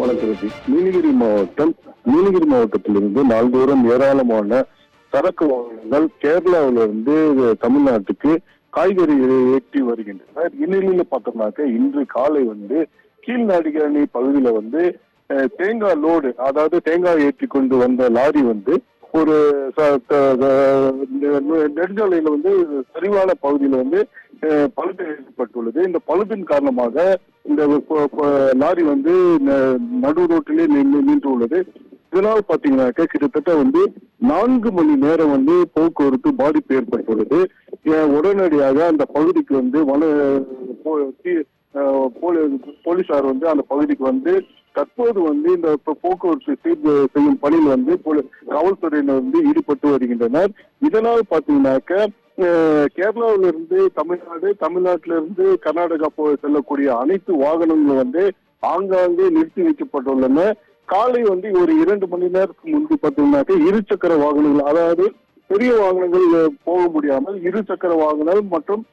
வணக்கம். நீலகிரி மாவட்டத்திலிருந்து நாள்தோறும் ஏராளமான சரக்கு வாகனங்கள் கேரளாவிலிருந்து தமிழ்நாட்டுக்கு காய்கறிகளை ஏற்றி வருகின்றன. இந்நிலையில பார்த்தோம்னாக்க இன்று காலை கீழ்நாடிகரணி பகுதியில தேங்காய் லோடு, அதாவது தேங்காய் ஏற்றி கொண்டு வந்த லாரி ஒரு நெடுஞ்சாலையில சரிவான பகுதியில பழுது ஏற்பட்டுள்ளது. இந்த பழுதின் காரணமாக இந்த லாரி நடு ரோட்டிலே நின்று உள்ளது. இதனால் பாத்தீங்கன்னாக்க கிட்டத்தட்ட 4 மணி நேரம் போக்குவரத்து பாதிப்பு ஏற்பட்டுள்ளது. உடனடியாக அந்த பகுதிக்கு போலீசார் அந்த பகுதிக்கு தற்போது இந்த போக்குவரத்து சீர் செய்யும் பணியில் காவல்துறையினர் ஈடுபட்டு வருகின்றனர். இதனால் பாத்தீங்கன்னாக்க கேரளாவிலிருந்து தமிழ்நாடு, தமிழ்நாட்டிலிருந்து கர்நாடகா செல்லக்கூடிய அனைத்து வாகனங்களும் ஆங்காங்கே நிறுத்தி வைக்கப்பட்டுள்ளன. காலை ஒரு 2 மணி நேரத்துக்கு முன்பு பாத்தீங்கன்னாக்க இருசக்கர வாகனங்கள், அதாவது பெரிய வாகனங்கள் போக முடியாமல் இருசக்கர வாகனங்கள் மற்றும்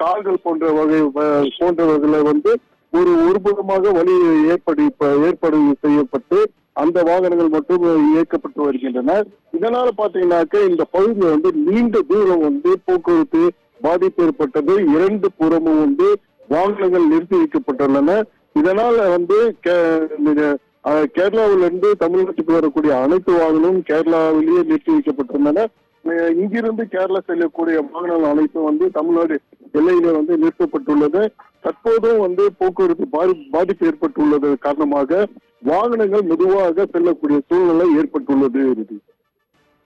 கார்கள் போன்றவர்களை ஒருபுறமாக வழி ஏற்பாடு செய்யப்பட்டு அந்த வாகனங்கள் மட்டும் இயக்கப்பட்டு வருகின்றன. இதனால பாத்தீங்கன்னாக்க இந்த பகுதியில் நீண்ட தூரம் போக்குவரத்து பாதிப்பு ஏற்பட்டது. 2 புறமும் வாகனங்கள் நிறுத்தி வைக்கப்பட்டுள்ளன. இதனால கேரளாவிலிருந்து தமிழ்நாட்டுக்கு வரக்கூடிய அனைத்து வாகனமும் கேரளாவிலேயே நிறுத்தி வைக்கப்பட்டுள்ளன. இங்கிருந்து கேரளா செல்லக்கூடிய வாகனங்கள் அனைத்தும் தமிழ்நாடு எல்லையில நிறுத்தப்பட்டுள்ளது. தற்போதும் போக்குவரத்து பாதிப்பு ஏற்பட்டுள்ளது காரணமாக வாகனங்கள் மெதுவாக செல்லக்கூடிய சூழ்நிலை ஏற்பட்டுள்ளது.